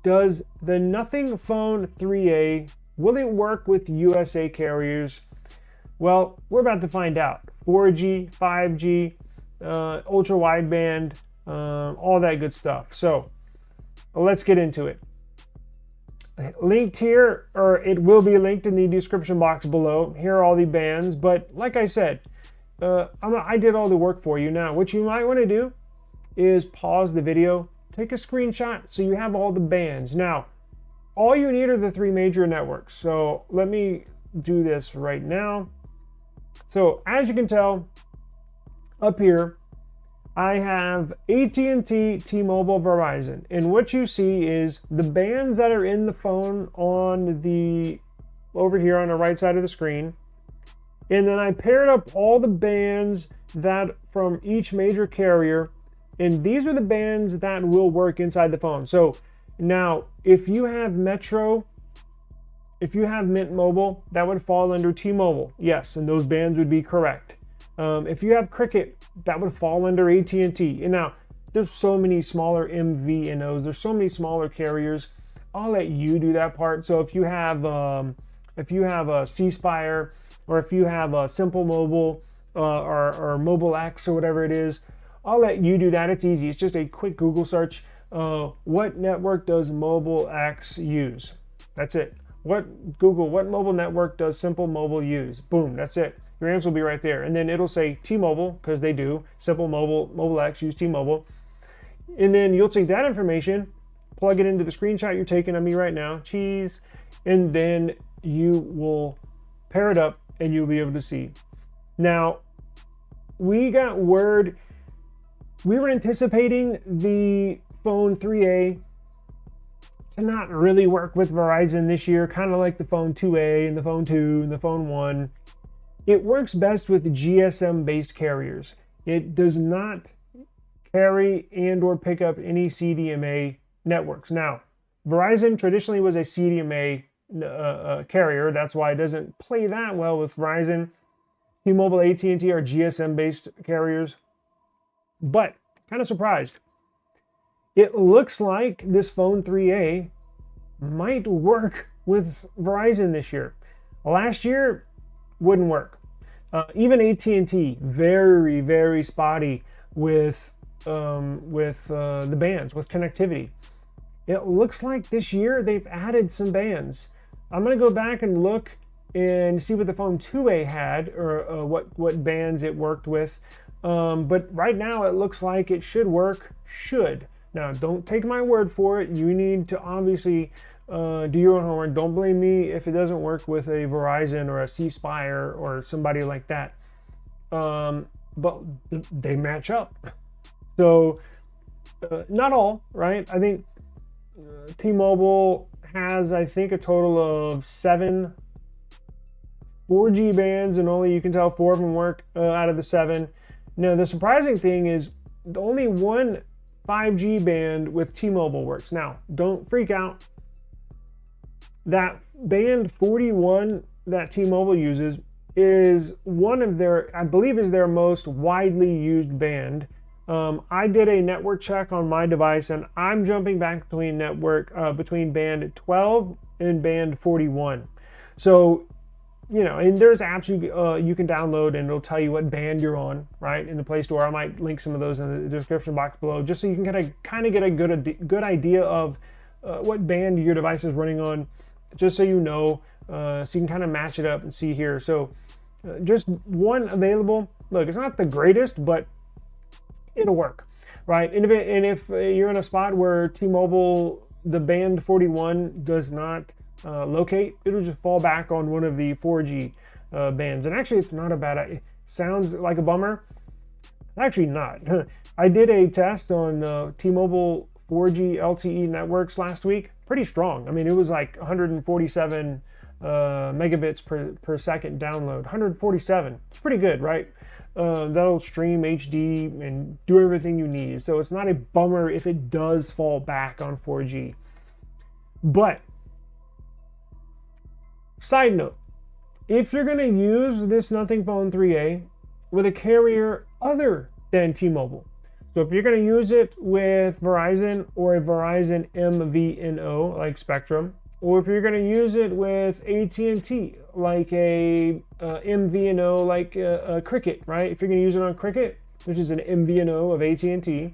does the Nothing Phone 3A, will it work with USA carriers? Well, we're about to find out. 4G, 5G, ultra wideband, all that good stuff. So let's get into it. Linked here, or it will be linked in the description box below. Here are all the bands, but like I said, I did all the work for you. Now, what you might want to do is pause the video, take a screenshot so you have all the bands. Now, all you need are the 3 major networks. So let me do this right now. So as you can tell, up here, I have AT&T, T-Mobile, Verizon. And what you see is the bands that are in the phone on the, over here on the right side of the screen. And then I paired up all the bands that from each major carrier. And these are the bands that will work inside the phone. So now, if you have Metro, if you have Mint Mobile, that would fall under T-Mobile. Yes, and those bands would be correct. If you have Cricket, that would fall under AT&T. And now, there's so many smaller MVNOs. There's so many smaller carriers. I'll let you do that part. So if you have a C Spire, or if you have a Simple Mobile, or Mobile X, or whatever it is, I'll let you do that. It's easy. It's just a quick Google search. What network does Mobile X use? That's it. What mobile network does Simple Mobile use? Boom, that's it. Your answer will be right there. And then it'll say T-Mobile, because they do. Simple Mobile, Mobile X use T-Mobile. And then you'll take that information, plug it into the screenshot you're taking of me right now, cheese, and then you will pair it up and you'll be able to see. Now, we got word, we were anticipating the Phone 3A to not really work with Verizon this year, kind of like the Phone 2A and the Phone 2 and the Phone 1. It works best with GSM-based carriers. It does not carry and or pick up any CDMA networks. Now, Verizon traditionally was a CDMA carrier. That's why it doesn't play that well with Verizon. T-Mobile, AT&T are GSM-based carriers. But, kind of surprised. It looks like this Phone 3A might work with Verizon this year. Last year, wouldn't work. Even AT&T, very, very spotty with the bands, with connectivity. It looks like this year they've added some bands. I'm going to go back and look and see what the Phone 2A had, or what bands it worked with. But right now it looks like it should work. Now, don't take my word for it. You need to obviously do your own homework. Don't blame me if it doesn't work with a Verizon or a C Spire or somebody like that. But they match up. So, not all, right? I think T-Mobile has, I think, a total of 7 4G bands, and only, you can tell, 4 of them work out of the 7. Now, the surprising thing is only 1 5G band with T-Mobile works. Now, don't freak out. That band 41 that T-Mobile uses is one of their, I believe, is their most widely used band. I did a network check on my device, and I'm jumping back between between band 12 and band 41. So, you know, and there's apps you can download, and it'll tell you what band you're on, right, in the Play Store. I might link some of those in the description box below, just so you can kind of get a good idea of what band your device is running on, just so you know, so you can kind of match it up and see here. So just one available. Look, it's not the greatest, but it'll work, right? And if you're in a spot where T-Mobile, the band 41 does not locate, it'll just fall back on one of the 4G bands. And actually, it's not a bad idea. It sounds like a bummer. Actually not. I did a test on T-Mobile 4G LTE networks last week. Pretty strong. I mean, it was like 147 megabits per second download. 147. It's pretty good, right? That'll stream HD and do everything you need. So it's not a bummer if it does fall back on 4G. But, side note, if you're going to use this Nothing Phone 3A with a carrier other than T-Mobile, So if you're going to use it with Verizon or a Verizon MVNO like Spectrum, or if you're going to use it with AT&T like a MVNO like a Cricket, right? If you're going to use it on Cricket, which is an MVNO of AT&T,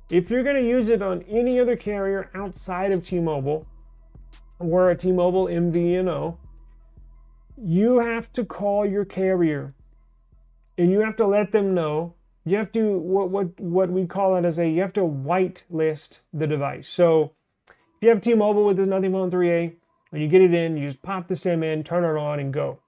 if you're going to use it on any other carrier outside of T-Mobile or a T-Mobile MVNO, you have to call your carrier and you have to let them know. You have to, what we call it as you have to whitelist the device. So if you have T-Mobile with this Nothing Phone 3A, when you get it in, you just pop the SIM in, turn it on, and go.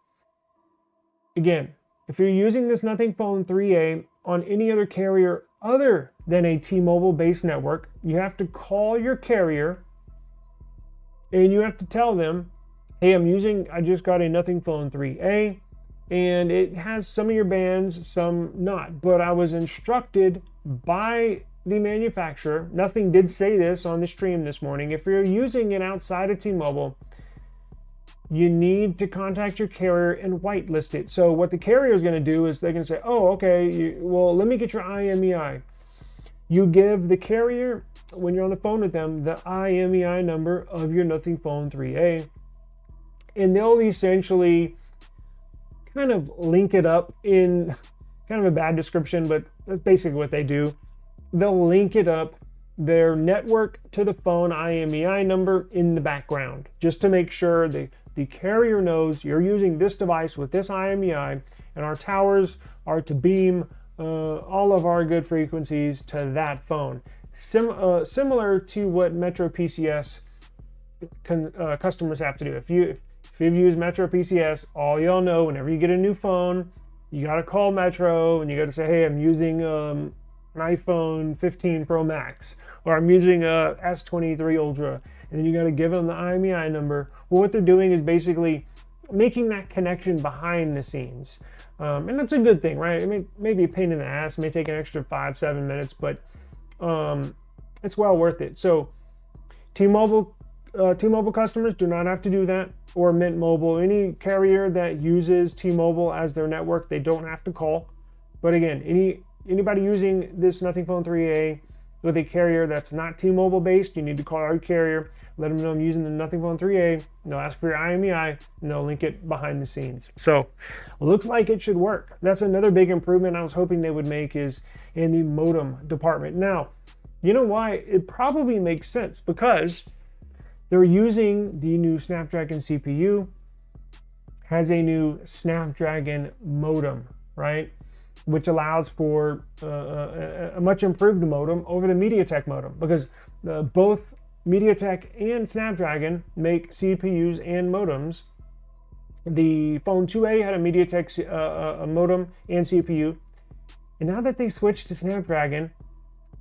Again, if you're using this Nothing Phone 3A on any other carrier other than a T-Mobile based network, you have to call your carrier and you have to tell them, hey, I just got a Nothing Phone 3A, and it has some of your bands, some not. But I was instructed by the manufacturer, Nothing did say this on the stream this morning, if you're using it outside of T-Mobile, you need to contact your carrier and whitelist it. So what the carrier is going to do is they're going to say, oh, okay, well, let me get your IMEI. You give the carrier, when you're on the phone with them, the IMEI number of your Nothing Phone 3A, and they'll essentially kind of link it up in kind of a bad description, but that's basically what they do. They'll link it up, their network, to the phone IMEI number in the background, just to make sure the carrier knows you're using this device with this IMEI, and our towers are to beam all of our good frequencies to that phone. Similar to what Metro PCS customers have to do. If you've used Metro PCS, all y'all know, whenever you get a new phone, you got to call Metro and you got to say, hey, I'm using an iPhone 15 Pro Max, or I'm using a S23 Ultra, and then you got to give them the IMEI number. Well, what they're doing is basically making that connection behind the scenes. And that's a good thing, right? I mean, maybe a pain in the ass, may take an extra 5-7 minutes, but it's well worth it. So T-Mobile customers do not have to do that, or Mint Mobile. Any carrier that uses T-Mobile as their network, they don't have to call. But again, anybody using this Nothing Phone 3A with a carrier that's not T-Mobile based, you need to call our carrier, let them know I'm using the Nothing Phone 3A, and they'll ask for your IMEI, and they'll link it behind the scenes. So looks like it should work. That's another big improvement I was hoping they would make, is in the modem department. Now, you know why? It probably makes sense, because they're using the new Snapdragon CPU, has a new Snapdragon modem, right? Which allows for a much improved modem over the MediaTek modem, because both MediaTek and Snapdragon make CPUs and modems. The Phone 2A had a MediaTek modem and CPU, and now that they switched to Snapdragon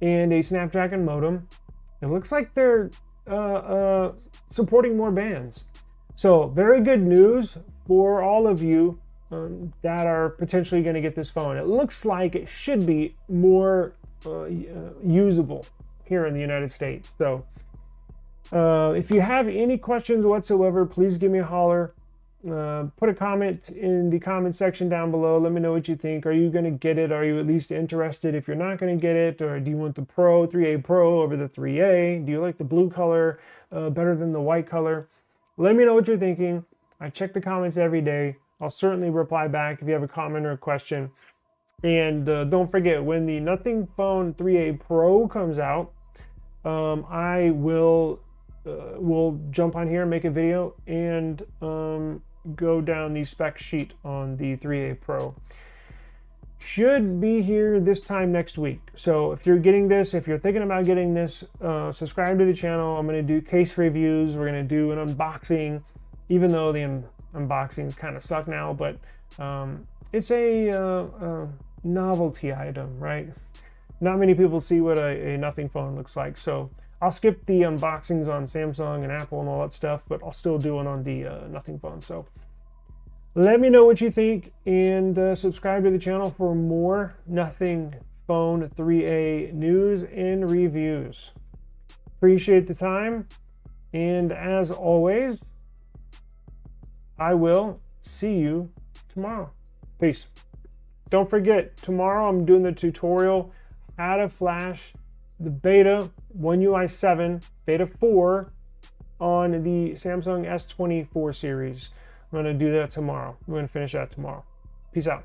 and a Snapdragon modem, it looks like they're supporting more bands. So very good news for all of you that are potentially going to get this phone. It looks like it should be more usable here in the United States. So if you have any questions whatsoever, please give me a holler. Put a comment in the comment section down below. Let me know what you think. Are you going to get it? Are you at least interested if you're not going to get it? Or do you want the 3A Pro over the 3A? Do you like the blue color better than the white color? Let me know what you're thinking. I check the comments every day. I'll certainly reply back if you have a comment or a question. And don't forget, when the Nothing Phone 3A Pro comes out, I will jump on here and make a video and go down the spec sheet on the 3A Pro. Should be here this time next week. So if you're getting this, if you're thinking about getting this, subscribe to the channel. I'm going to do case reviews. We're going to do an unboxing, even though the unboxings kind of suck now, but it's a novelty item, right? Not many people see what a Nothing phone looks like, so I'll skip the unboxings on Samsung and Apple and all that stuff, but I'll still do it on the Nothing phone. So let me know what you think, and subscribe to the channel for more Nothing Phone 3A news and reviews. Appreciate the time, and as always, I will see you tomorrow. Peace. Don't forget, tomorrow I'm doing the tutorial add a flash, the beta 1 UI 7, beta 4 on the Samsung S24 series. I'm going to do that tomorrow. We're going to finish that tomorrow. Peace out.